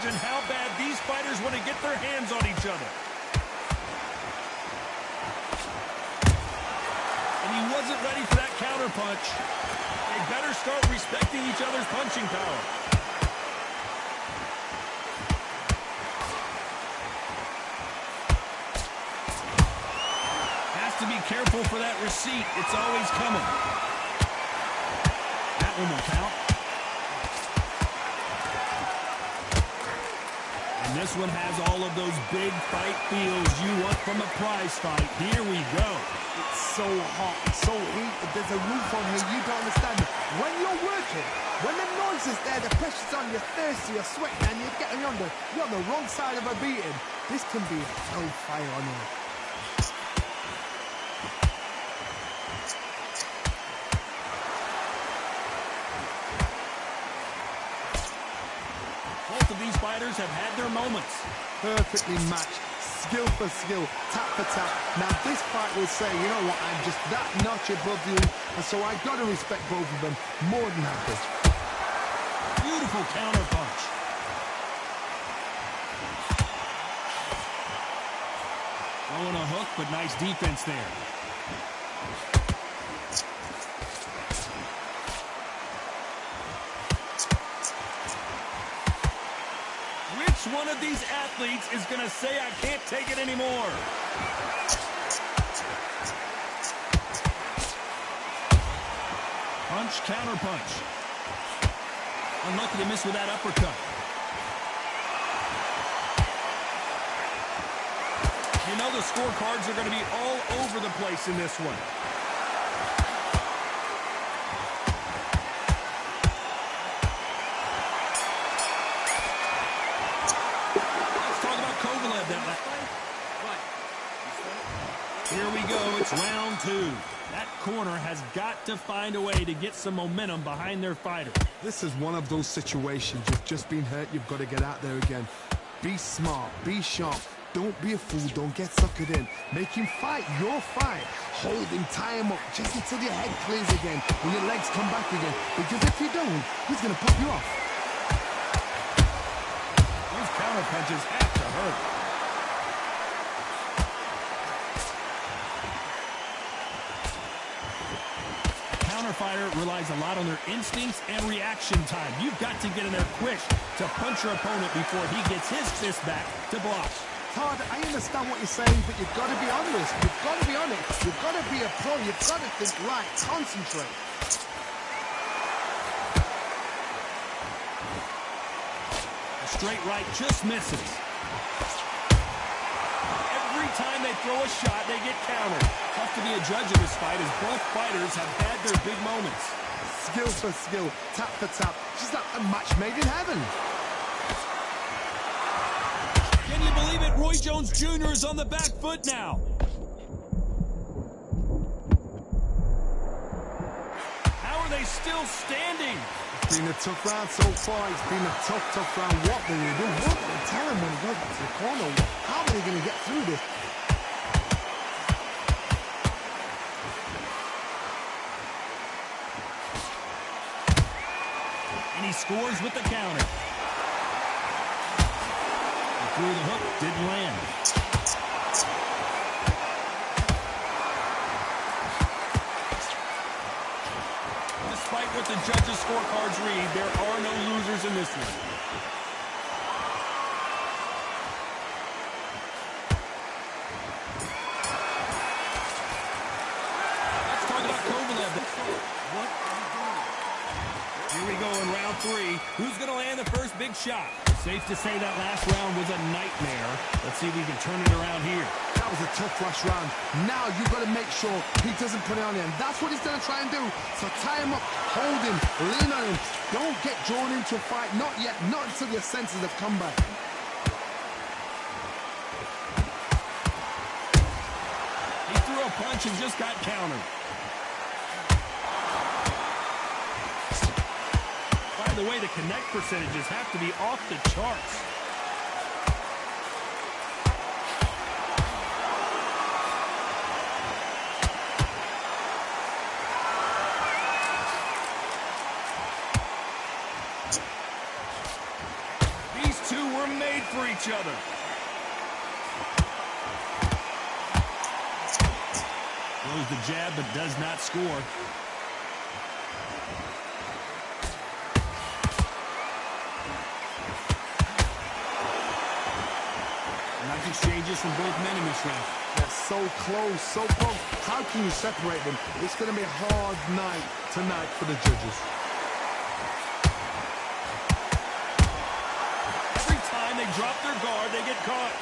imagine how bad these fighters want to get their hands on each other. And he wasn't ready for that counter punch. They better start respecting each other's punching power. Has to be careful for that receipt. It's always coming. That one will count. And this one has all of those big fight feels you want from a prize fight. Here we go. It's so hot, it's so heated. There's a roof on here you don't understand. When you're working, when the noise is there, the pressure's on, you're thirsty, you're sweating, and you're on the wrong side of a beating. This can be hellfire on you. Both of these fighters have had their moments. Perfectly matched, skill for skill, tap for tap. Now this fight will say, you know what, I'm just that notch above you, and so I gotta respect both of them more than happy. Beautiful counter punch. Throwing a hook, but nice defense there. Which one of these athletes is going to say, I can't take it anymore? Punch, counter punch. Unlucky to miss with that uppercut. You know the scorecards are going to be all over the place in this one. Here we go, it's round two. That corner has got to find a way to get some momentum behind their fighter. This is one of those situations. You've just been hurt, you've got to get out there again. Be smart, be sharp. Don't be a fool, don't get suckered in. Make him fight your fight. Hold him, tie him up, just until your head clears again, and your legs come back again. Because if you don't, he's going to pop you off. Those counter punches have to hurt. Fighter relies a lot on their instincts and reaction time. You've got to get in there quick to punch your opponent before he gets his fist back to block. Todd, I understand what you're saying, but you've got to be honest. You've got to be on it. You've got to be a pro. You've got to think right. Concentrate. A straight right just misses. Every time they throw a shot, they get countered. Tough to be a judge of this fight as both fighters have had their big moments. Skill for skill, tap for tap. Just like a match made in heaven. Can you believe it? Roy Jones Jr. is on the back foot now. How are they still standing? It's been a tough round so far. It's been a tough round. What do they do? What do they tell him when he goes back to the corner? How are they going to get through this? And he scores with the counter. He threw the hook, didn't land. Despite what the judges' scorecards read, there are no losers in this one. Let's talk about Kovalev. What are you doing? Here we go in round three. Who's going to land the first big shot? Safe to say that last round was a nightmare. Let's see if we can turn it around here. That was a tough last round. Now you've got to make sure he doesn't put it on him. That's what he's going to try and do. So tie him up, hold him, lean on him. Don't get drawn into a fight. Not yet. Not until your senses have come back. He threw a punch and just got countered. By the way, the connect percentages have to be off the charts. These two were were made for each other. Throws the jab, but does not score. Nice exchanges from both men in this round. They're so close, so close. How can you separate them? It's going to be a hard night tonight for the judges. Every time they drop their guard, they get caught.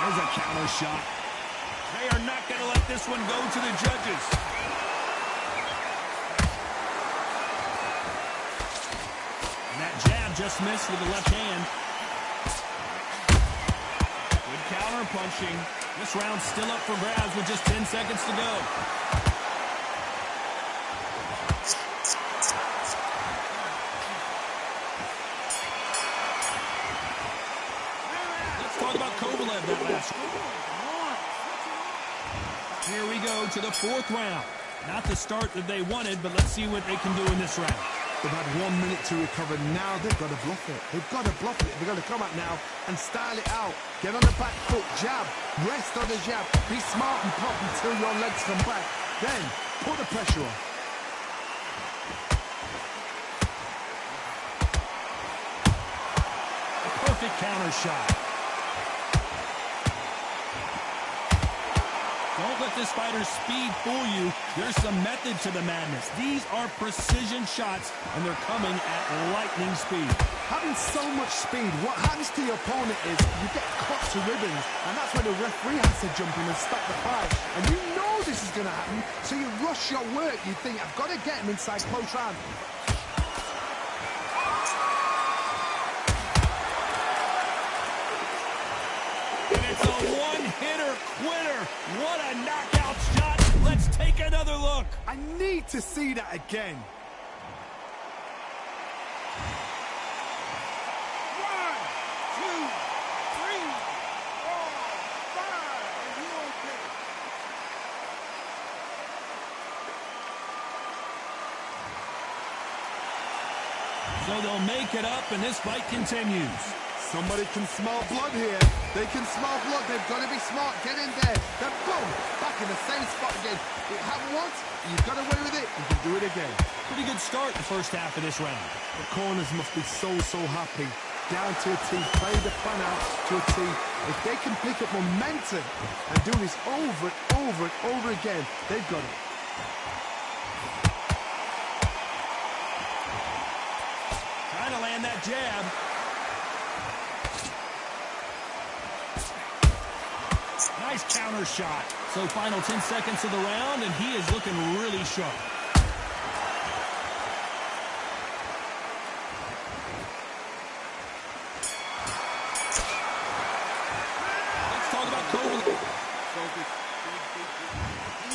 There's a counter shot. They are not going to let this one go to the judges. And that jab just missed with the left hand. Good counter punching. This round's still up for grabs with just 10 seconds to go. Let's talk about Kovalev that last one. Here we go to the fourth round. Not the start that they wanted, but let's see what they can do in this round. They've had 1 minute to recover. Now they've got to bluff it. They've got to bluff it. They've got to come out now and style it out. Get on the back foot, jab, rest on the jab. Be smart and pop until your legs come back. Then put the pressure on. A perfect counter shot. Don't let this fighter's speed fool you. There's some method to the madness. These are precision shots, and they're coming at lightning speed. Having so much speed, what happens to your opponent is you get cut to ribbons, and that's when the referee has to jump in and stop the fight. And you know this is going to happen, so you rush your work. You think, I've got to get him inside close round. And it's a one-hitter quitter. What a knockout shot. Let's take another look. I need to see that again. 1, 2, 3, 4, 5. Are you okay? So they'll make it up, and this fight continues. Somebody can smell blood here. They can smell blood. They've got to be smart. Get in there. Then boom, back in the same spot again. It happened once. You've got away with it. You can do it again. Pretty good start the first half of this round. The corners must be so happy. Down to a T. Play the plan out to a T. If they can pick up momentum and do this over and over and over again, they've got it. Trying to land that jab. Nice counter shot. So final 10 seconds of the round, and he is looking really sharp. Let's talk about Kovalev.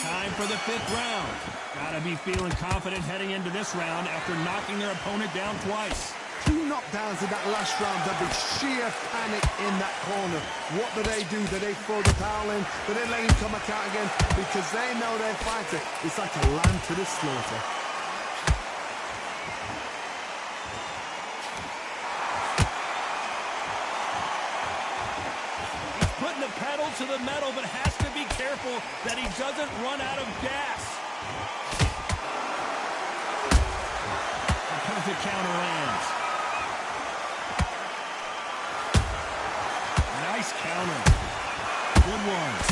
Time for the fifth round. Gotta be feeling confident heading into this round after knocking their opponent down twice. 2 knockdowns in that last round. There'll be sheer panic in that corner. What do? Do they throw the towel in? Do they let him come back out again? Because they know their fighter. It's like a lamb to the slaughter. He's putting the pedal to the metal, but has to be careful that he doesn't run out of gas. A perfect counter lands. Nice counter. Good ones.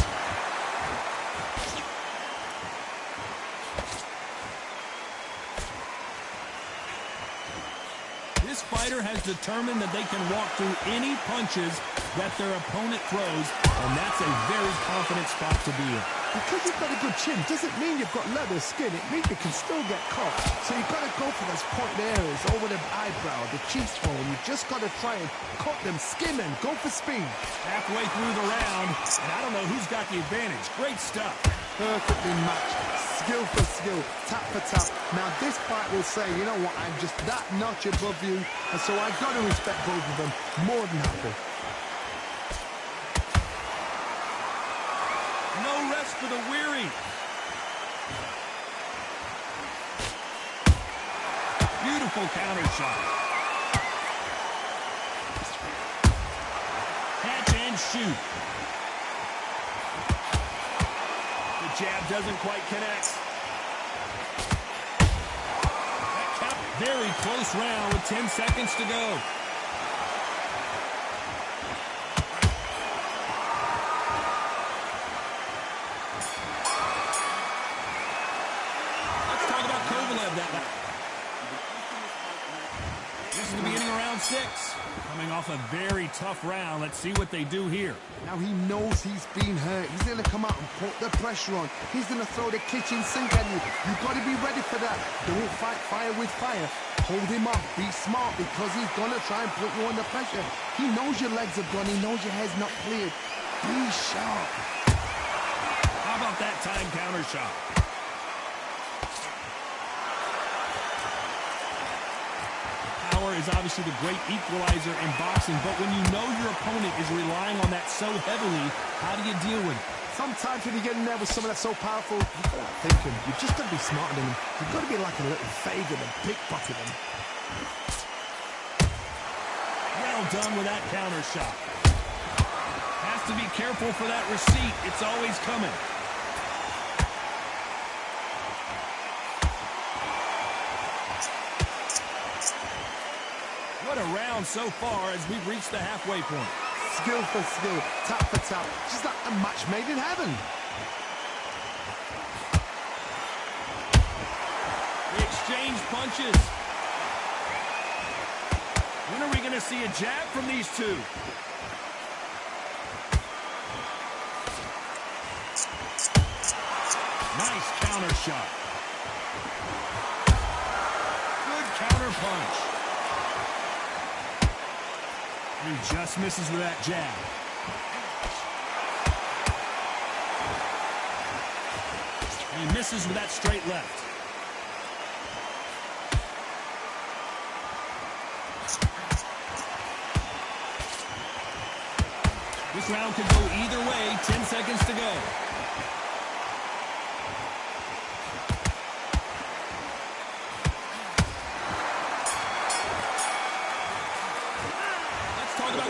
This fighter has determined that they can walk through any punches that their opponent throws, and that's a very confident spot to be in. Because you've got a good chin doesn't mean you've got leather skin. It means you can still get caught. So you've got to go for those point areas over the eyebrow, the cheekbone. You've just got to try and cut them, skim them, go for speed. Halfway through the round, and I don't know who's got the advantage. Great stuff. Perfectly matched, skill for skill, tap for tap. Now this fight will say, you know what, I'm just that notch above you, and so I've got to respect both of them more than happy. rest for the weary. Beautiful counter shot. Catch and shoot. The jab doesn't quite connect. Very close round with 10 seconds to go. Let's talk about Kovalev that night. This is the beginning of round 6. Coming off a very tough round. Let's see what they do here. Now he knows he's been hurt. He's going to come out and put the pressure on. He's going to throw the kitchen sink at you. You've got to be ready for that. Don't fight fire with fire. Hold him up. Be smart because he's going to try and put you under pressure. He knows your legs are gone. He knows your head's not cleared. Be sharp. How about that time counter shot? Power is obviously the great equalizer in boxing, but when you know your opponent is relying on that so heavily, how do you deal with it? Sometimes when you get in there with someone that's so powerful, you've got to think him. You've just got to be smarter than him. You've got to be like a little faggot and pickpocket him. Well done with that counter shot. Has to be careful for that receipt. It's always coming. What a round so far as we've reached the halfway point. Skill for skill, tap for tap. Just like a match made in heaven. They exchange punches. When are we going to see a jab from these two? Nice counter shot. Good counter punch. He just misses with that jab. And he misses with that straight left. This round could go either way. 10 seconds to go.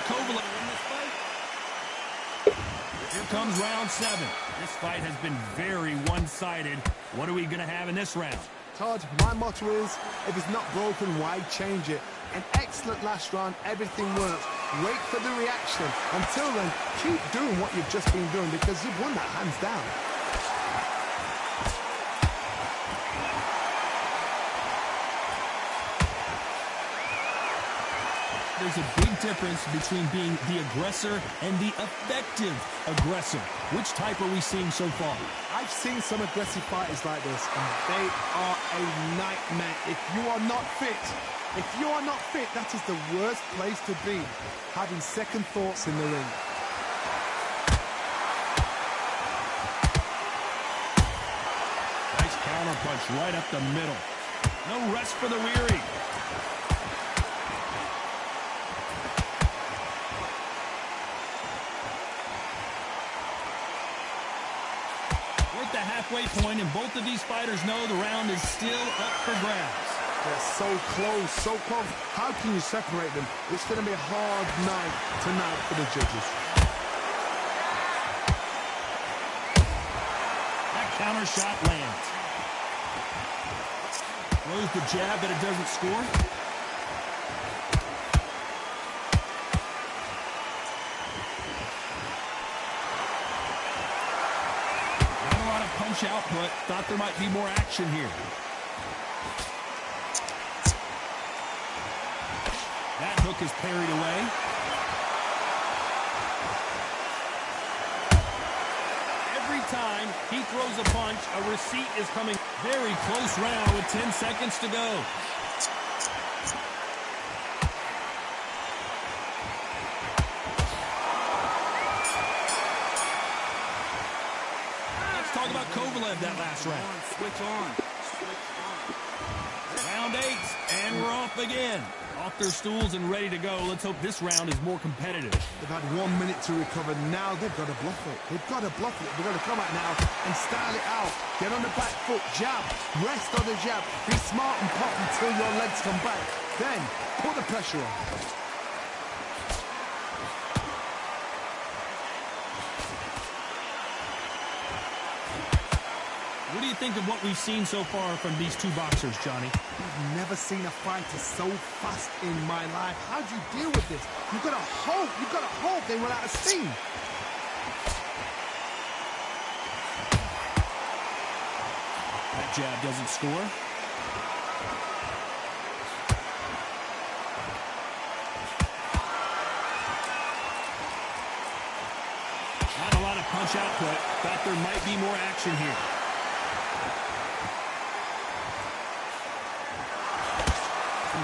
Kovalev in this fight. Here comes round 7. This fight has been very one-sided. What are we going to have in this round? Todd, my motto is, if it's not broken, why change it? An excellent last round, everything works. Wait for the reaction. Until then, keep doing what you've just been doing because you've won that hands down. There's a big difference between being the aggressor and the effective aggressor. Which type are we seeing so far? I've seen some aggressive fighters like this, and they are a nightmare. If you are not fit, that is the worst place to be, having second thoughts in the ring. Nice counter punch right up the middle. No rest for the weary. The halfway point, and both of these fighters know the round is still up for grabs. They're so close, so close. How can you separate them? It's going to be a hard night tonight for the judges. That counter shot lands. Throws the jab, but it doesn't score. Punch output. Thought there might be more action here. That hook is parried away. Every time he throws a punch, a receipt is coming. Very close round with 10 seconds to go. Talk about Kovalev that last round. Switch on. Round 8, and we're off again. Off their stools and ready to go. Let's hope this round is more competitive. They've had 1 minute to recover. Now they've got to bluff it. They've got to bluff it. They've got to come out now and style it out. Get on the back foot, jab, rest on the jab. Be smart and pop until your legs come back. Then put the pressure on. What do you think of what we've seen so far from these two boxers, Johnny? I've never seen a fighter so fast in my life. How do you deal with this? You've got to hope they run out of steam. That jab doesn't score. Not a lot of punch output. Thought there might be more action here.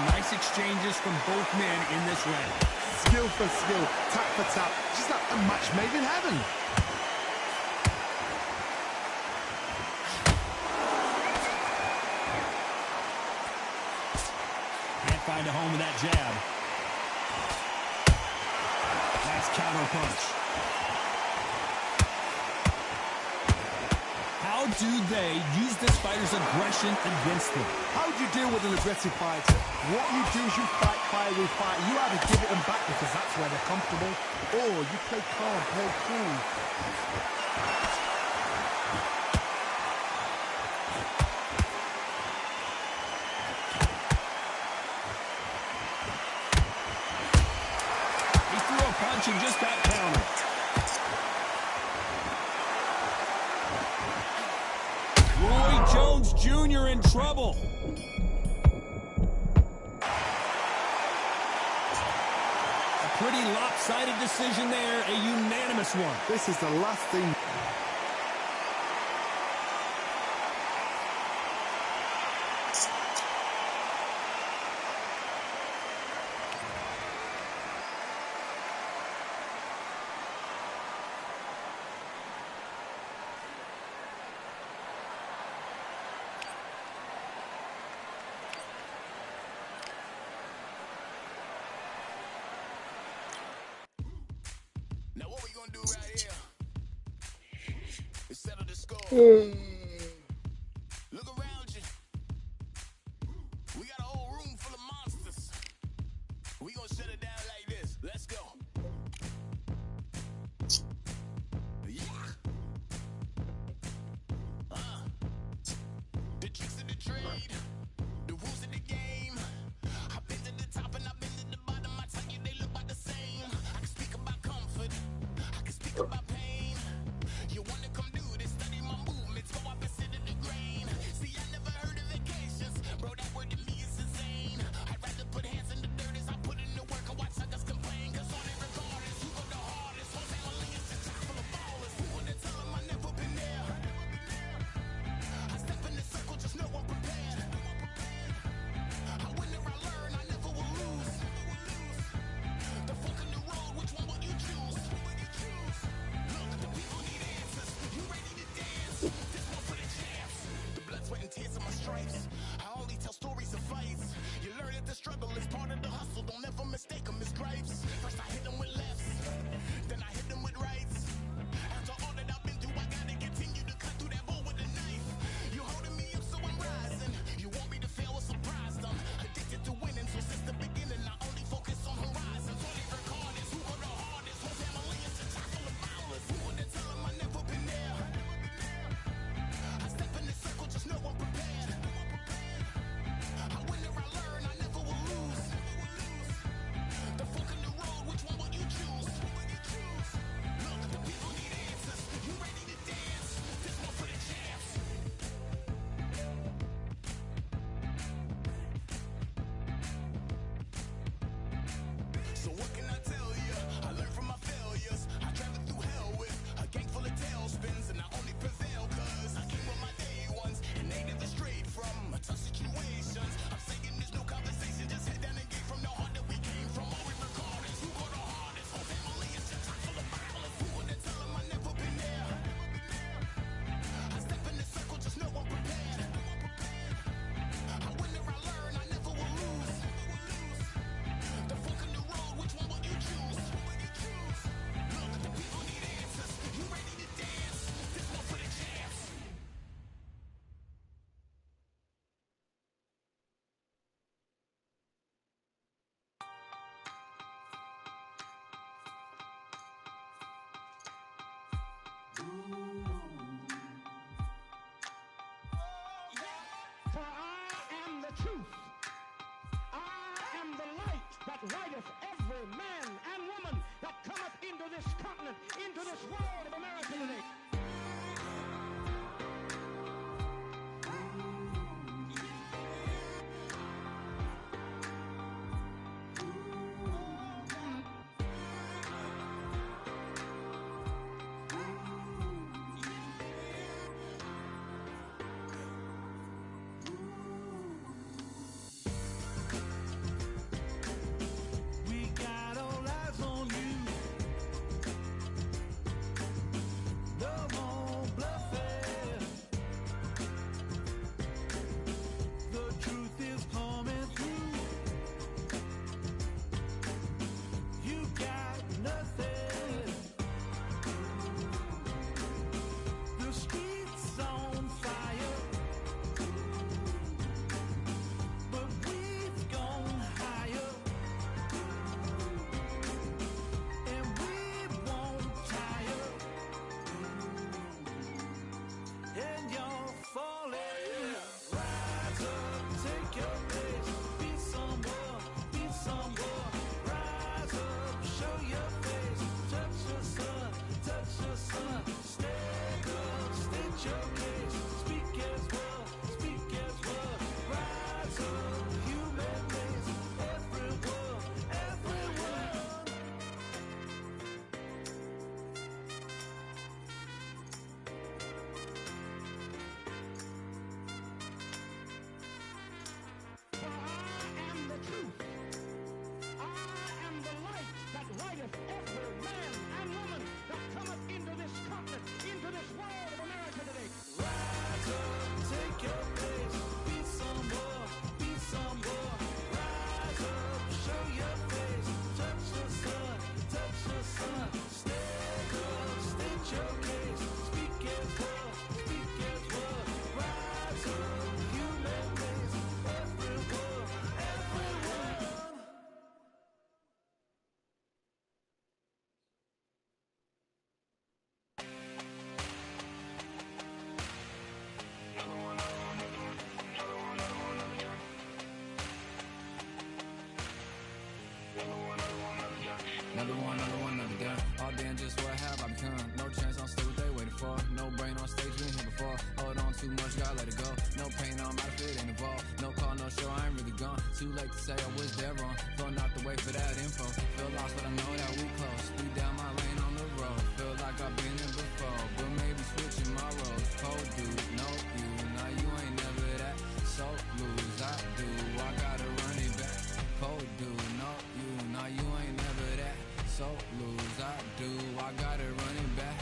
Nice exchanges from both men in this round. Skill for skill, tap for tap. Just like a match made in heaven. Can't find a home with that jab. Nice counter punch. How do they use this fighter's aggression against them? How do you deal with an aggressive fighter? What you do is you fight fire with fire. You either give it them back because that's where they're comfortable, or you play calm, play cool. He threw a punch and just got countered. Roy Jones Jr. in trouble. A pretty lopsided decision there, a unanimous one. This is the last thing. Now what we gonna do right here is settle the score. Look around you. We got a whole room full of monsters. We gonna shut it down like this. Let's go. Yeah. The tricks of the trade, the rules of the game. I've been to the top and I've been to the bottom. I tell you they look about the same. I can speak about comfort. I can speak about pain. You wanna come do this? Study my movements. Go that lighteth every man and woman that cometh into this continent, into this world of America today. Another one, another done. All damn, just what have I become? No chance, I'm still what they waiting for. No brain on stage, been here before. Hold on too much, gotta let it go. No pain, I'm out of it, ain't involved. No call, no show, I ain't really gone. Too late to say I was there wrong. Filling out the way for that info. Feel lost, but I know that we close. Speed down my lane on the road. Feel like I've been in before, but maybe switching my roles. Cold dude, no you, now you ain't never that. So lose, I do, I gotta run it back. Cold dude, no you, now you ain't never that. So lose, I do, I gotta run it back.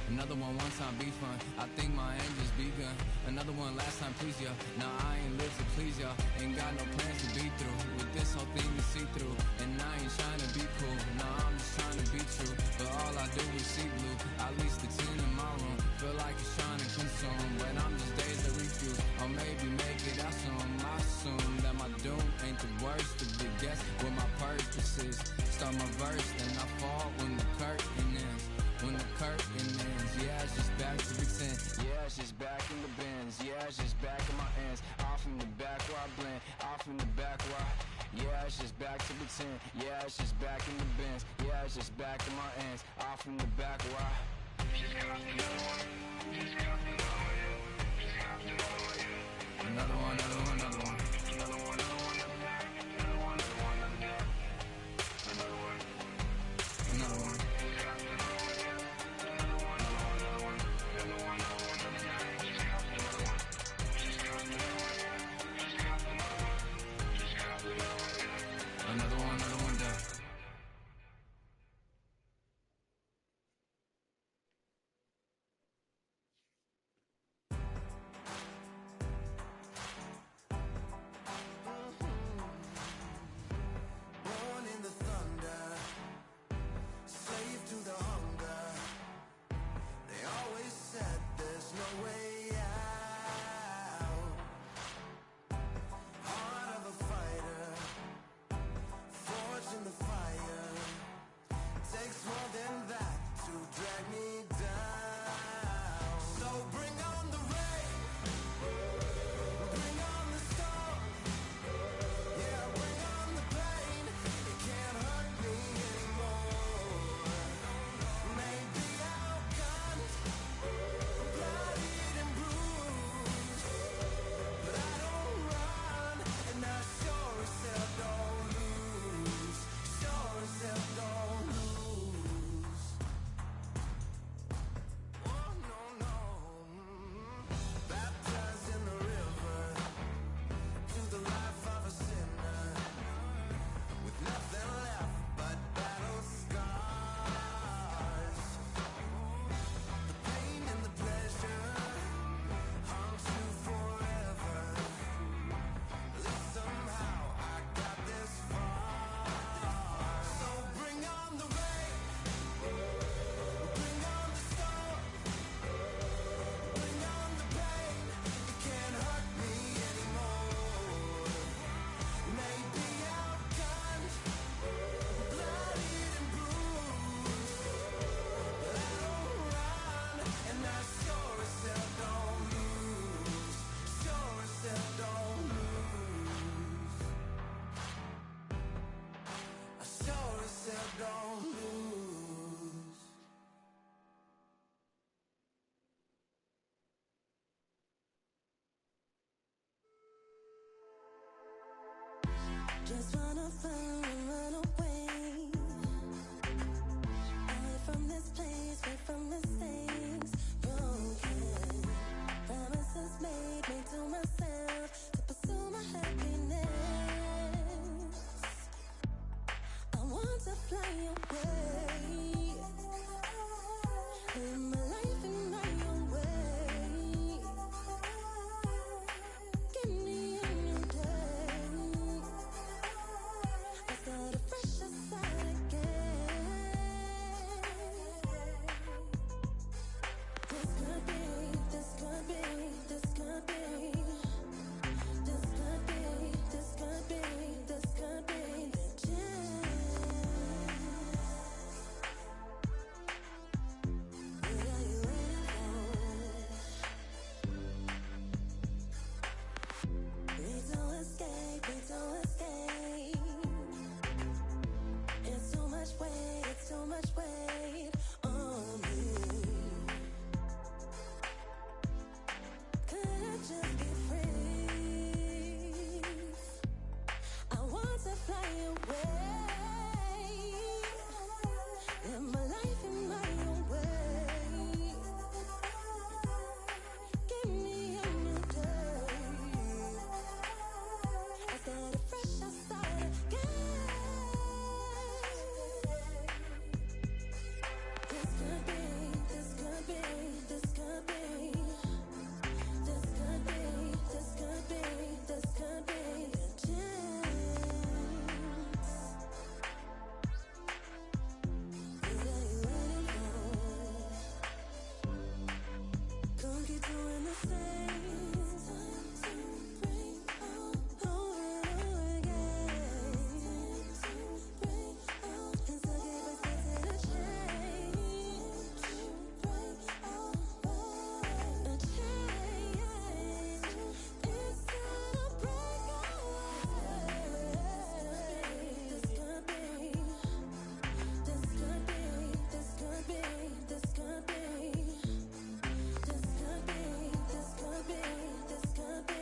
Another one time be fun, I think my end just begun. Another one last time please ya. Now I ain't live to please ya. Ain't got no plans to be through with this whole thing to see through. And I ain't trying to be cool, nah I'm just trying to be true. But all I do is see blue, at least the 10 in my room. Feel like it's trying to consume, but I'm just days to refuse. Or maybe make it out soon. I assume that my doom ain't the worst of the guess what my purpose is. Start my verse, then I fall when the curtain ends. When the curtain ends, yeah, it's just back to pretend. Yeah, it's just back in the bins. Yeah, it's just back in my ends. Off in the back where I blend. Off in the back where I... Yeah, it's just back to pretend. Yeah, it's just back in the bins. Yeah, it's just back in my ends. Off in the back where I... Just got another one. Just got another one. Just got another one. Another one, another one, another one. Another one, another one, another one, another one, another one. Another one. Another one. Another one down. Born in the thunder, slave to the hunger. They always said there's no way out. Heart of a fighter, forged in the fire. Takes more than that to drag me down. So bring on the rain, bring on the storm. Yeah, bring on the pain. It can't straight from mistakes broken. Promises made me to myself to pursue my happiness. I want to fly away. Live my life in my own way. Give me a new day. I start afresh aside again. This could be, this could be, this could be. This could be, this could be, this could be the chance. What are you waiting for? Need to escape, need to escape. It's too much weight, it's too much weight on me. Could I just be free? I want to fly away. Live my life in my own way. Give me a new day. I start afresh, I start again. This could be, this could be, this could be. This could be, this could be, this could be the chance. What are you waiting for? Don't keep doing the same. Time to break out over and over again. Time to break out and still give us a change. Break out, a change. It's time to break out. This could be, this could be, this could be, this could be. This could be, this could be, this could be.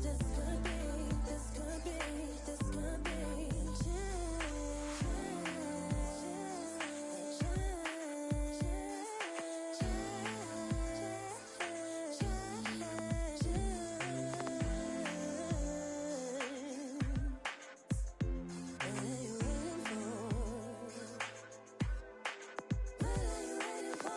This could be, this could be, this could be. What are you waiting for? What are you waiting for?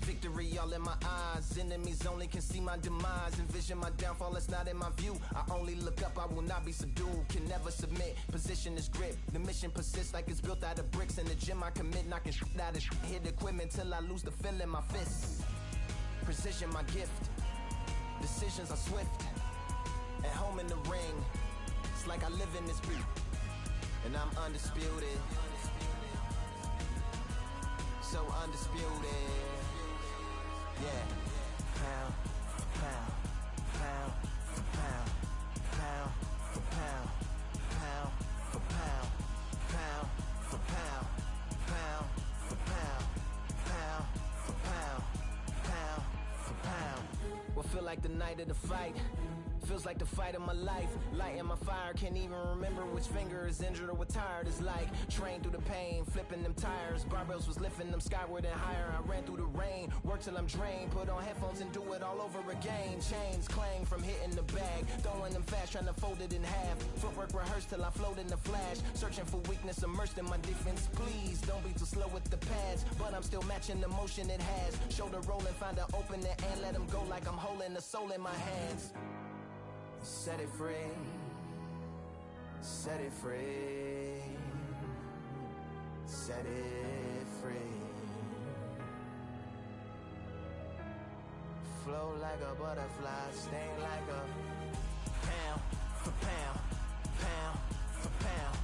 Victory all in my eyes, enemies only can see my demise. Envision my downfall, it's not in my view. I only look up, I will not be subdued. Can never submit, position is grip. The mission persists like it's built out of bricks. In the gym I commit, knocking shit out of shit. Hit equipment till I lose the feel in my fists. Precision my gift, decisions are swift. At home in the ring, it's like I live in this beat. And I'm undisputed, so undisputed. Yeah. Pound for pound, pound for pound, pound for pound, pound for pound, pound for pound, pound for pound, pound for pound, pound for pound. What feel like the night of the fight? Feels like the fight of my life. Lighting my fire, can't even remember which finger is injured or what tired is like. Train through the pain, flipping them tires. Barbells was lifting them skyward and higher. I ran through the rain, work till I'm drained. Put on headphones and do it all over again. Chains clang from hitting the bag. Throwing them fast, trying to fold it in half. Footwork rehearsed till I float in the flash. Searching for weakness, immersed in my defense. Please, don't be too slow with the pads. But I'm still matching the motion it has. Shoulder rolling, find an opening and let them go like I'm holding the soul in my hands. Set it free. Set it free. Set it free. Flow like a butterfly, sting like a pound for pound, pound for pound,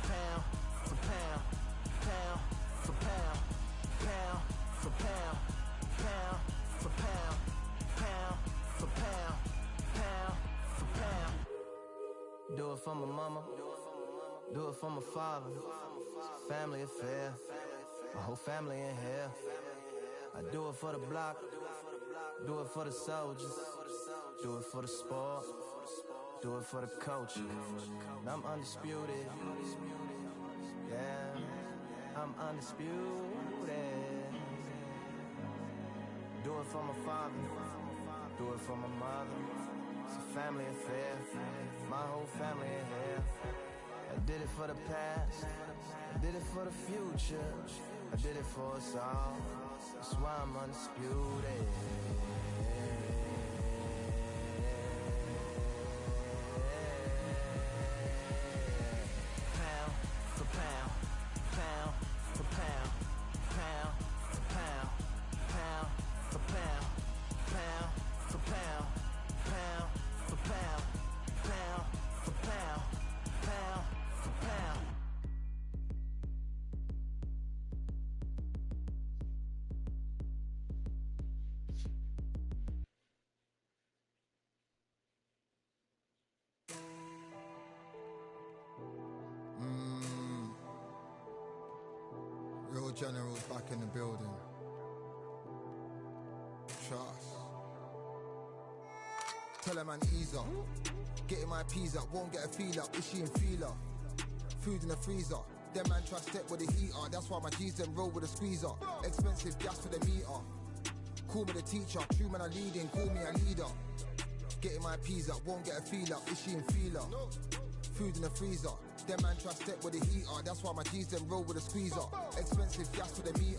pound for pound, pound for pound, pound for pound, pound for pound, pound for pound, pound for pound. Do it for my mama, do it for my father. Family affair, my whole family in here. I do it for the block, do it for the soldiers, do it for the sport, do it for the culture. I'm undisputed, yeah, I'm undisputed. Do it for my father, do it for my mother. It's a family affair, my whole family in here. I did it for the past, I did it for the future, I did it for us all. That's why I'm undisputed. Pound for pound, pound for pound, pound for pound, pound for pound, pound for pound, pound for pound, pound for pound, pound for pound. Real generals back in the building. Trust. Tell a man ease up. Getting my peas up, won't get a feel up. Is she in feeler? Food in the freezer. Them man try step with the heater. That's why my G's them roll with a squeezer. Expensive gas for the meter. Call me the teacher. True man I leading, call me a leader. Getting my peas up, won't get a feel up. Is she in feeler? Food in the freezer. Them man try step with the heater. That's why my G's them roll with a squeezer. Expensive gas for the meter.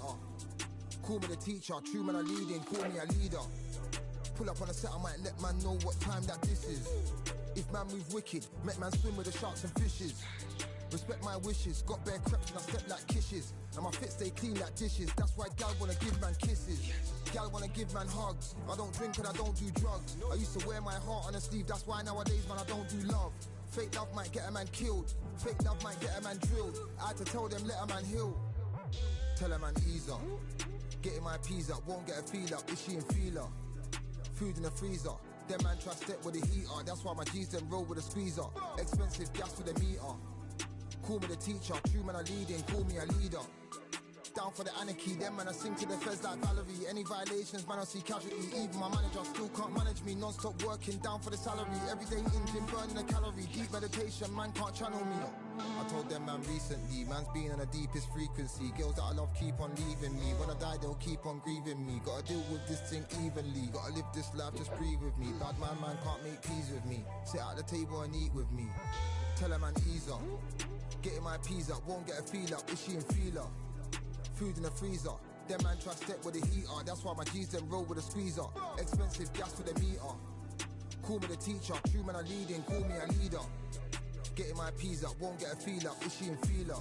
Call me the teacher. True man I leading, call me a leader. Pull up on a set, I might let man know what time that this is. If man move wicked, make man swim with the sharks and fishes. Respect my wishes, got bare creps and I step like kisses. And my fit stay clean like dishes. That's why gal wanna give man kisses. Gal wanna give man hugs. I don't drink and I don't do drugs. I used to wear my heart on a sleeve. That's why nowadays man I don't do love. Fake love might get a man killed. Fake love might get a man drilled. I had to tell them let a man heal. Tell a man ease up. Getting my peas up, won't get a feel up. Is she in feeler? Food in the freezer. Them man try step with the heater. That's why my G's them roll with a squeezer. Expensive gas for the meter. Call me the teacher. True man I leading, call me a leader. Down for the anarchy. Them man I sing to the feds like Valerie. Any violations man I see casualty. Even my manager still can't manage me. Non-stop working down for the salary. Everyday in gym burning a calorie. Deep meditation man can't channel me. I told them man recently, man's been on the deepest frequency. Girls that I love keep on leaving me. When I die they'll keep on grieving me. Gotta deal with this thing evenly. Gotta live this life, just breathe with me. Bad man can't make peace with me. Sit at the table and eat with me. Tell a man ease up. Getting my peas up, won't get a feel up. Is she in feeler? Food in the freezer. Them man try step with the heater. That's why my G's them roll with a squeezer. Expensive gas for the meter. Call me the teacher. True man I leading, call me a leader. Getting my peas up, won't get a feel up. Is she in feeler?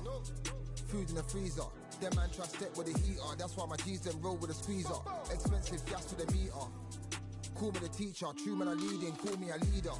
Food in the freezer. Them man try step with the heater. That's why my G's them roll with a squeezer. Expensive gas for the meter. Call me the teacher. True man I leading, call me a leader.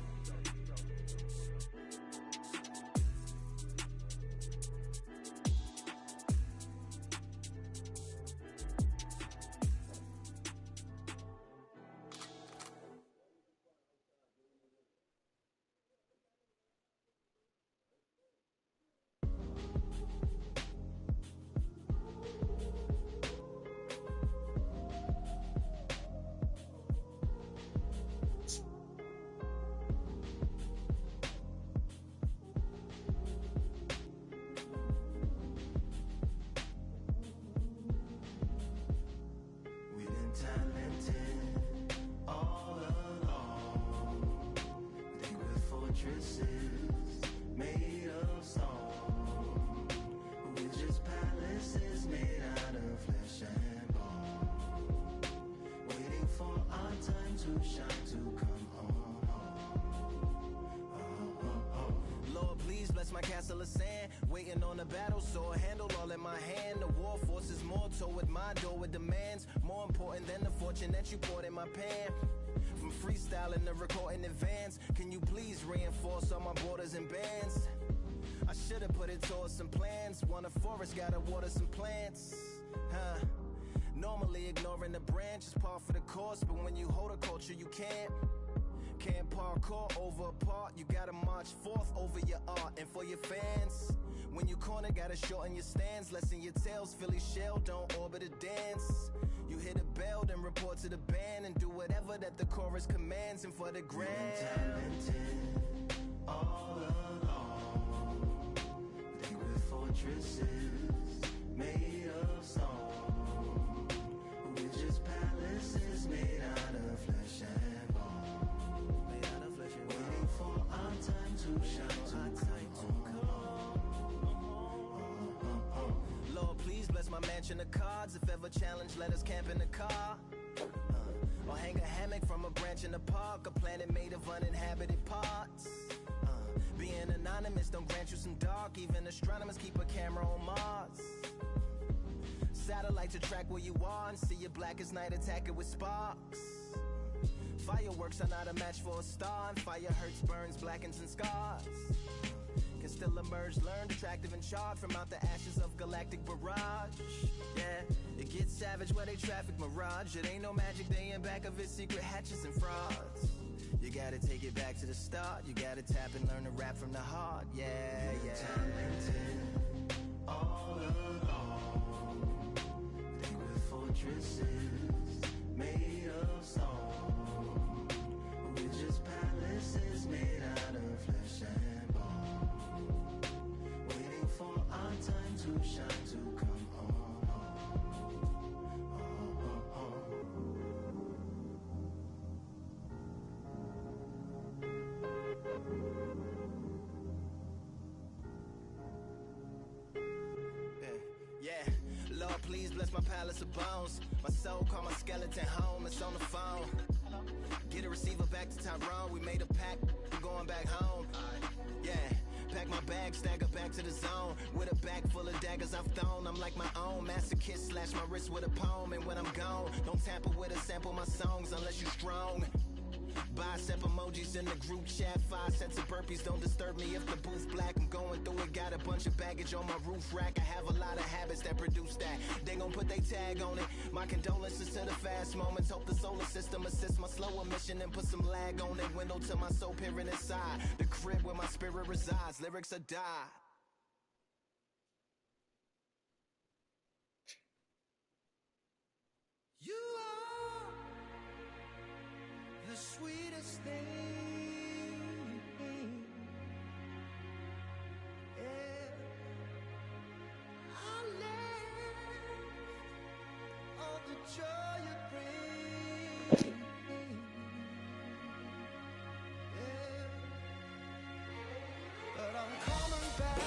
battle sword, handle all in my hand. The war force is mortal with my door with demands. More important than the fortune that you poured in my pan. From freestyling to recording advance, can you please reinforce all my borders and bands? I should've put it towards some plans. Want a forest, gotta water some plants. Normally ignoring the branch is par for the course, but when you hold a culture you can't parkour over a part. You gotta march forth over your art. And for your fans, when you corner, gotta shorten your stance. Lessen your tails, Philly shell, don't orbit a dance. You hit a bell, then report to the band, and do whatever that the chorus commands. And for the grand, talented all along, they were fortresses made of stone. We're just palaces made out of flesh and bone, waiting for our time to shine, to come home. Lord, please bless my mansion of cards. If ever challenged, let us camp in the car. Or hang a hammock from a branch in the park. A planet made of uninhabited parts. Being anonymous don't grant you some dark. Even astronomers keep a camera on Mars. Satellite to track where you are and see your black as night, attack it with sparks. Fireworks are not a match for a star, and fire hurts, burns, blackens, and scars. Can still emerge, learned, attractive, and charred from out the ashes of galactic barrage. Yeah, it gets savage where they traffic mirage. It ain't no magic day in back of it, secret hatches and frauds. You gotta take it back to the start. You gotta tap and learn to rap from the heart. Yeah, yeah. Talented all along, they were fortresses made of stone. We're just palaces made out of flesh and bone, waiting for our time to shine, to come home. Yeah, Lord, please bless my palace of bones. My soul call my skeleton home, it's on the phone. Get a receiver back to Tyrone. We made a pact, I'm going back home. Yeah, pack my bag, stagger back to the zone. With a bag full of daggers I've thrown. I'm like my own masochist, slash my wrist with a poem. And when I'm gone, don't tamper with or sample my songs unless you strong. Bicep emojis in the group chat, 5 sets of burpees, don't disturb me if the booth black. I'm going through it, got a bunch of baggage on my roof rack. I have a lot of habits that produce that. They gon' put they tag on it. My condolences to the fast moments. Hope the solar system assists my slow emission and put some lag on it. Window to my soul peering inside the crib where my spirit resides. Lyrics are die. You are the sweetest thing, yeah. I live all the joy you bring, yeah. But I'm coming back.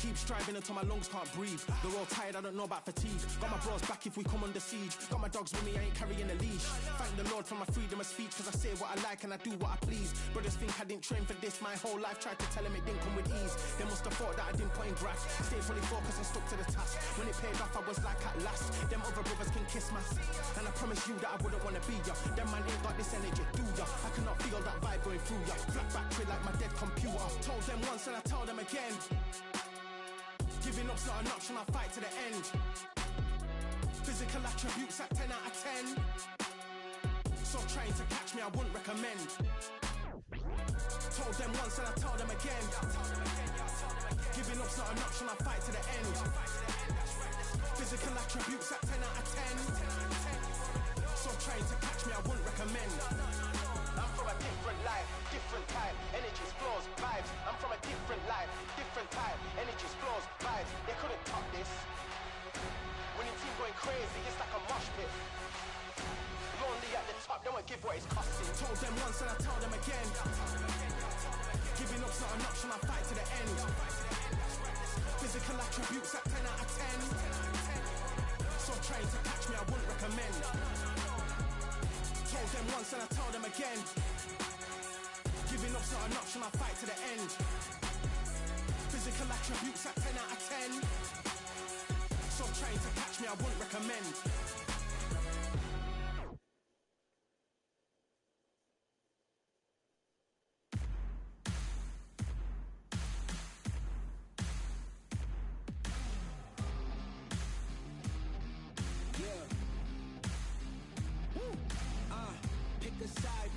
Keep striving until my lungs can't breathe. They're all tired, I don't know about fatigue. Got my bros back if we come under siege. Got my dogs with me, I ain't carrying a leash. Thank the Lord for my freedom of speech, cause I say what I like and I do what I please. Brothers think I didn't train for this my whole life. Tried to tell them it didn't come with ease. They must have thought that I didn't put in graft. Stayed fully focused and stuck to the task. When it paid off, I was like at last. Them other brothers can kiss my ass. And I promise you that I wouldn't wanna be ya. Them man ain't got this energy, do ya? I cannot feel that vibe going through ya. Flat battery like my dead computer. Told them once and I tell them again. Giving up's not an option, I fight to the end. Physical attributes at 10 out of 10. So trying to catch me, I wouldn't recommend. Told them once and I tell them again. Giving up's not an option, I fight to the end. Physical attributes at 10 out of 10. So trying to catch me, I wouldn't recommend. I'm from a different life, different type. Energies, flows, vibes. I'm from a different life, different type. Energies, flows, vibes. They couldn't top this. When your team going crazy, it's like a mosh pit. Lonely at the top, don't give what it's costing. Told them once and I tell them again. Giving up's not an option, I fight to the end. Physical attributes at 10 out of 10. So trying to catch me, I wouldn't recommend. Told them once and I tell them again. Giving up's not an option, I fight to the end. Physical attributes at 10 out of 10. So trying to catch me, I wouldn't recommend.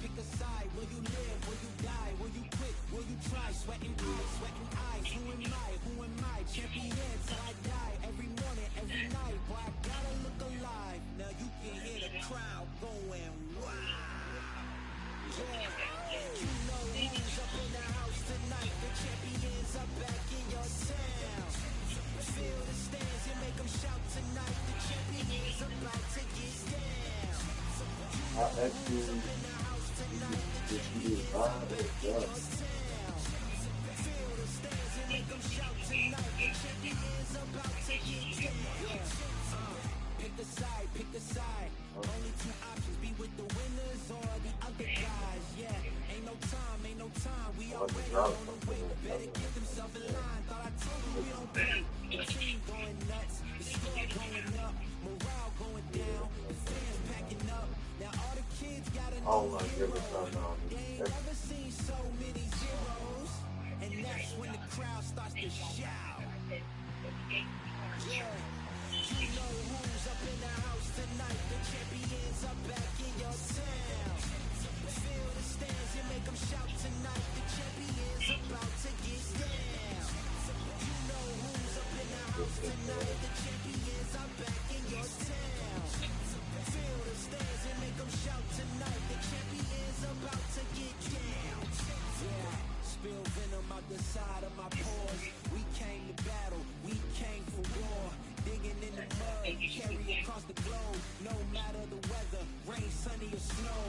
Pick a side, will you live, will you die, will you quit, will you try, sweating eyes, who am I, champion till I die, every morning, every night, boy I gotta look alive, now you can hear the crowd going wow, yeah, you know who's up in the house tonight, the champions are back in your town, feel the stands and make them shout tonight, the champions about to get down, you know who's up in the house. Pick a side. Only two options, be with the winners or the other guys. Yeah, ain't no time. We already on the way. Better get themselves in line. Thought I told you we don't play. The team going nuts, the score going up, morale going down, the fans packing up. Now all the kids gotta know they ain't never seen so many zeros, and that's when the crowd starts to shout. Yeah, you know who's up in the house tonight. The champions are back in your town. Feel the stands and make them shout tonight. The champions about to get down. You know who's up in the house tonight. The champions are back in your town. Feel the stands and make them shout tonight. The champions about to get down. Yeah, spill venom out the side of my pores. We came to battle, we came for war. Digging in the mud, carry across the globe. No matter the weather, rain, sunny or snow.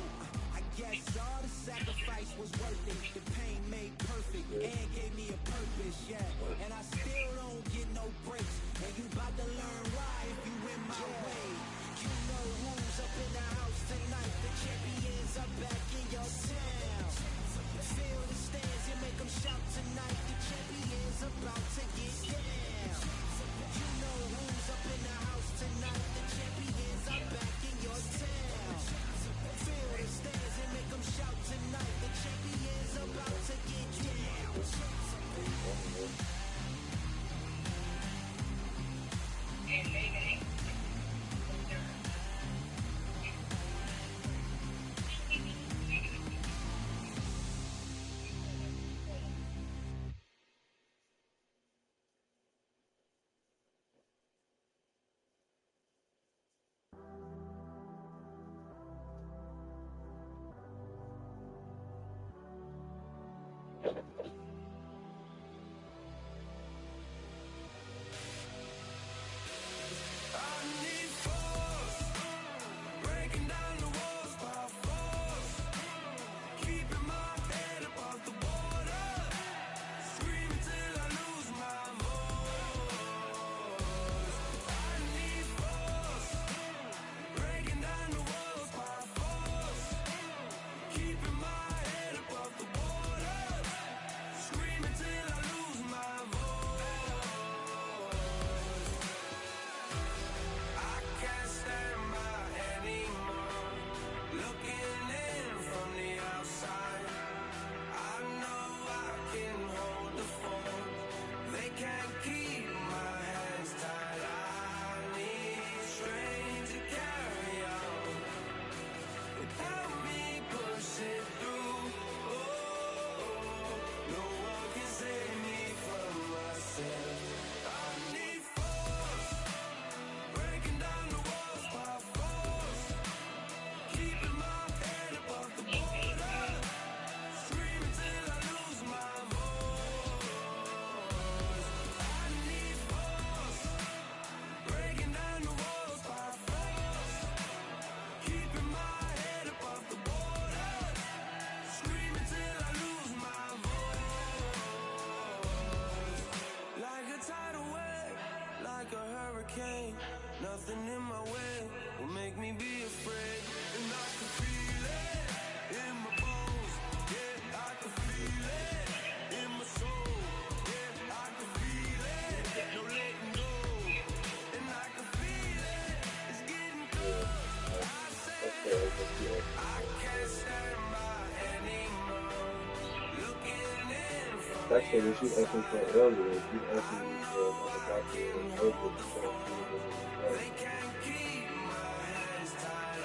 I guess all the sacrifice was worth it. The pain made perfect and gave me a purpose, yeah. And I still don't get no breaks. And you about to learn why if you in my way. You know who's up in the house tonight. The champions are back in your town. Feel the stands and make them shout tonight. The champions about to get down. You know who's up in the house tonight. The champions are back in your town. Feel the stands and make them shout tonight. The champions about to get down. hurricane. Nothing in my way will make me be afraid. And I can feel it in my bones. Yeah, I can feel it in my soul. Yeah, I can feel it. No letting go. And I can feel it. It's getting close. I say I can't stand by anymore. Looking in from That's what we should ask him for earlier. You asked me for another doctor and earlier to start they can't keep my hands tied.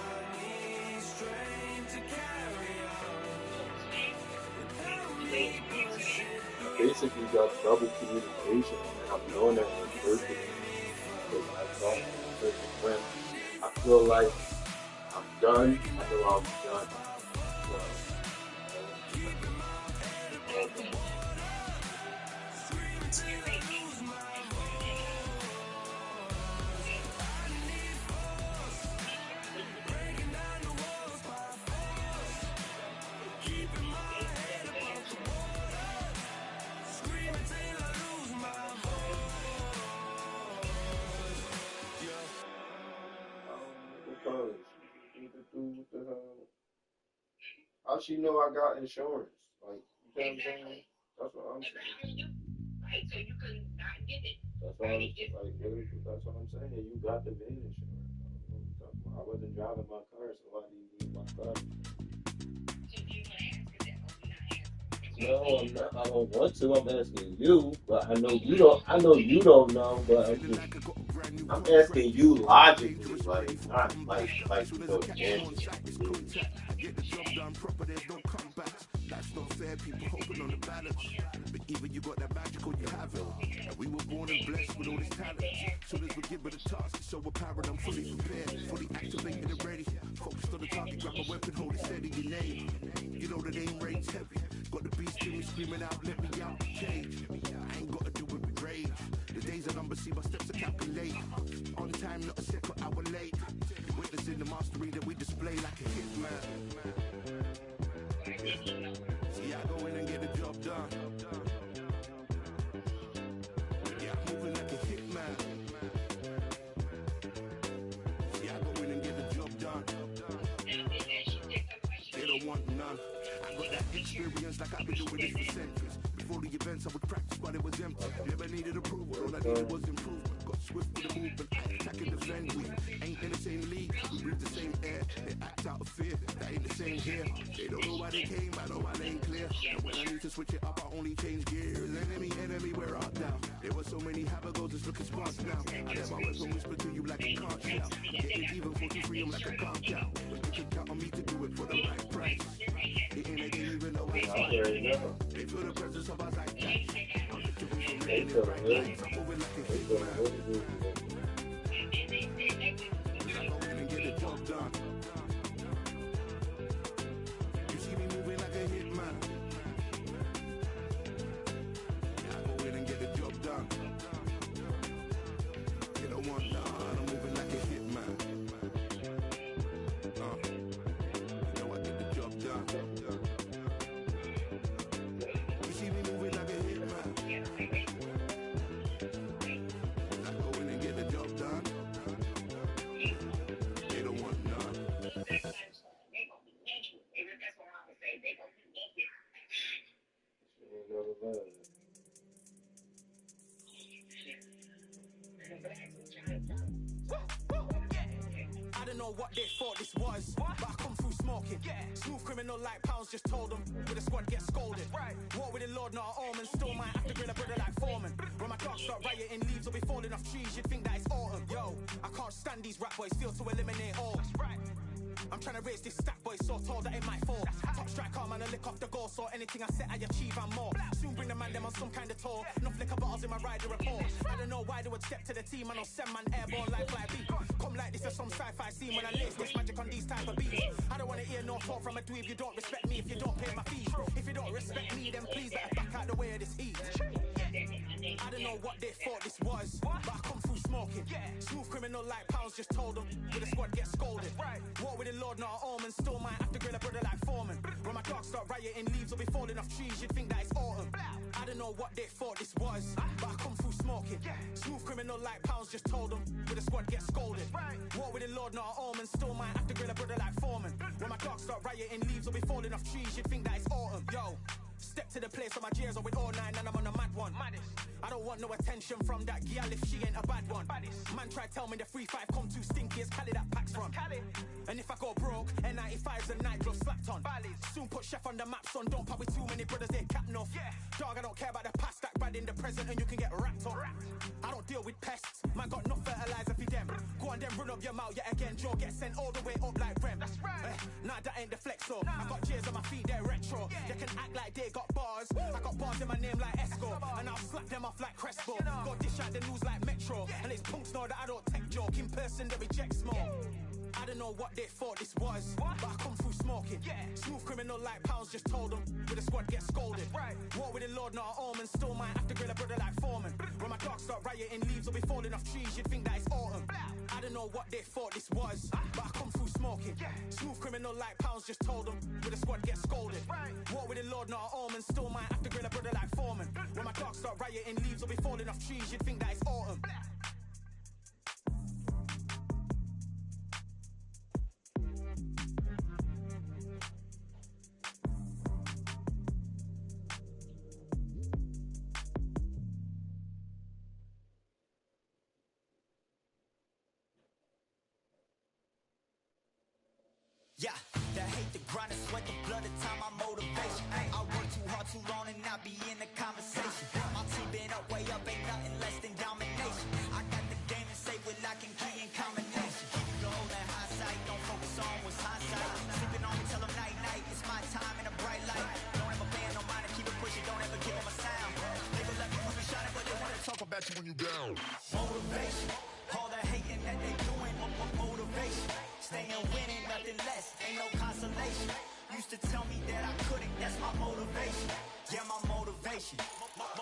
I need strength to carry on. Without me pushing through. basically got double communication, and I'm doing that in person because I talk to certain friends. I feel like I'm done. I know I'm done. What the hell? How she know I got insurance? Like, you know what I'm saying? That's what I'm saying. Right, so you could not get it. That's what I'm like. That's what I'm saying. You got the main insurance. I don't know what you're talking about. I wasn't driving my car, so why do you need my car? No, I'm not. I don't want to. I'm asking you, but I know you don't. I know you don't know, but I'm asking you logically, like not like you know the answer. Get the job done proper, there's no comebacks. That's not fair, people hoping on the balance. But even you got that magical, you have it. And we were born and blessed with all this talent. Soon as we give it a task, it's so apparent I'm fully prepared, fully activated and ready. Focused on the target, grab my weapon, hold it steady, your name. You know the name rains heavy. Got the beast in me screaming out, let me out the cage. I ain't gotta do it with rage. The days are numbered, see my steps are calculated. On time, not a second hour late. Witnessing the mastery that we display like a hitman. See, I go in and get the job done. Yeah, I'm moving like a hitman. See, I go in and get the job done. They don't want none. I got that experience like I've been doing this for centuries. Before the events I would practice, but it was empty. Never needed approval, all I needed was improvement. Got swift with the movement, I attack and defend. We ain't in the same league, we breathe the same air. They act out of fear, that ain't the same here. They don't know why they came, I know my lane clear. And when I need to switch it up, I only change gears. Enemy, we're out now. There were so many habagos, it's looking sparse now. I let my weapon whisper to you like a can't shout. Getting even 43, I'm like a countdown. But you can count on me to do it for the right price. It ain't a game even though it's hard. They feel the presence of us like that. They feel it. They feel it. And get the job done. You see me moving like a hitman. I go in and get the job done. You don't want none. I'm moving like a hitman. You know I get the job done. You see me moving like a hitman. I go in and get the job done. They don't want none. I don't know what they thought this was, but I come through smoking. Smooth criminal like pounds, just told them. With a squad get scolded. War with the Lord, not an omen. Still might have to grill a brother like Foreman. When my dogs start rioting, leaves will be falling off trees. You'd think that it's autumn. Yo, I can't stand these rap boys, feel to eliminate all. I'm trying to raise this stack boy, so tall that it might fall. Top striker, man, I lick off the goal, so anything I set, I achieve and more. Soon bring the man them on some kind of tour. No flicker bottles in my rider report. I don't know why they would step to the team, and I'll send man airborne like fly beat. Come like this as some sci-fi scene when I lace this magic on these type of beats. I don't want to hear no talk from a dweeb. You don't respect me if you don't pay my fees. If you don't respect me, then please better back out the way of this heat. I don't know what they thought this was, but I come through smoke. smoking. Smooth criminal like pounds, just told them. With the squad get scolded. War with the Lord, not an omen. Still might have to grill a brother like Foreman. When my dogs start rioting, leaves will be falling off trees. You'd think that it's autumn. I don't know what they thought this was, but I come through smoking. Smooth criminal like pounds, just told them. With the squad get scolded. War with the Lord, not an omen. Still might have to grill a brother like Foreman. When my dogs start rioting, leaves will be falling off trees. You'd think that it's autumn. Yo. Step to the place where my G's are with all nine and I'm on a mad one. I don't want no attention from that gal if she ain't a bad one. Man try tell me the 3-5 come too stinky as Katty that packs from. And if I go broke, N95's a nightclub slapped on. Soon put Chef on the map, son. Don't pop with too many brothers, they cap enough. Dog, I don't care about the past, that bad in the present and you can get wrapped up. I don't deal with pests, man got no fertilizer for them. Go on then run up your mouth yet again, Joe get sent all the way up like Rem. Nah, that ain't the flexo. I got J's on my feet, they're retro. They can act like they got bars. I got bars in my name like Esco, and I'll slap them off like Crespo. Got dish out the news like Metro, and it's punks know that I don't take joke. In person they reject smoke. I don't know what they thought this was, but I come through smoking. Smooth criminal like pounds, just told them. With the squad get scolded. War with the Lord, not an omen. Still might have to grill a brother like Foreman. When my dogs start rioting, leaves will be falling off trees. You'd think that it's autumn. I don't know what they thought this was, but I come through smoking. Smooth criminal like pounds, just told them. With the squad get scolded. War with the Lord, not an omen. Still might have to grill a brother like Foreman. When my dogs start rioting, leaves will be falling off trees. You'd think that it's autumn. Yeah, that hate, the grind, the sweat, the blood, the time, my motivation. I work too hard, too long, and not be in the conversation. My team been up, way up, ain't nothing less than domination. I got the game and say with lock and key and combination. Keep it low, that hindsight, don't focus on what's hindsight. Sleeping on me, tell them night, night, it's my time in a bright light. Don't ever band, no mind, keep it pushing, don't ever give them a sound. They will let me prove it, shining, but they wanna talk about you when you down. Motivation, all that hating that they doing, motivation. Staying winning, nothing less, ain't no consolation. Used to tell me that I couldn't, that's my motivation. Yeah, my motivation,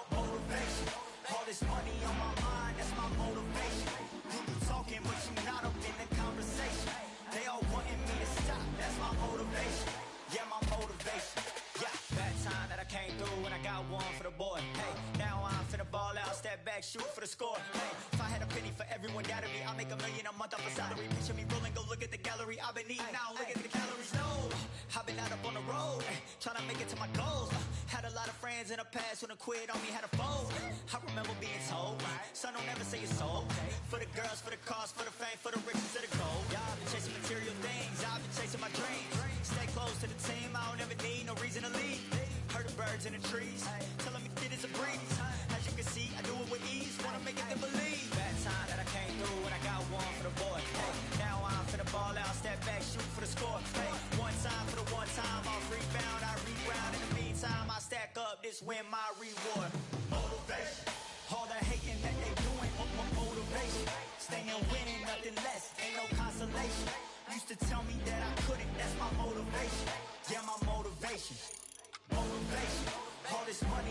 motivation. All this money on my mind, that's my motivation. You be talking, but you not up in the conversation. They all wanting me to stop, that's my motivation. Yeah, my motivation. Yeah, bad time that I came through and I got one for the boy. Hey, now I'm finna ball out, step back, shoot for the score. Hey, if I had a penny for everyone doubted me, I'll make $1 million a month off a salary. Picture me rolling, go look at the gallery. I've been eating now, look at the calories. No, I've been out up on the road, trying to make it to my goals. Had a lot of friends in the past when I quit on me, had a fold. I remember being told, son, don't ever say it's sold. For the girls, for the cars, for the fame, for the riches, for the gold. Yeah, I've been chasing material things, I've been chasing my dreams. Stay close to the team, I don't ever need no reason to leave. Heard the birds in the trees, telling me that it's a breeze. As you can see, I do it with ease, wanna make it to believe. Bad time that I came through and I got one for the boy. Hey, now I'm finna ball out, step back, shoot for the score. Hey, one time for the one time, I'll rebound, I reground. In the meantime, I stack up, this win my reward. Motivation, all that hating that they doing, motivation. Staying winning, nothing less, ain't no consolation. Used to tell me that I couldn't, that's my motivation. Yeah, my motivation, motivation. All this money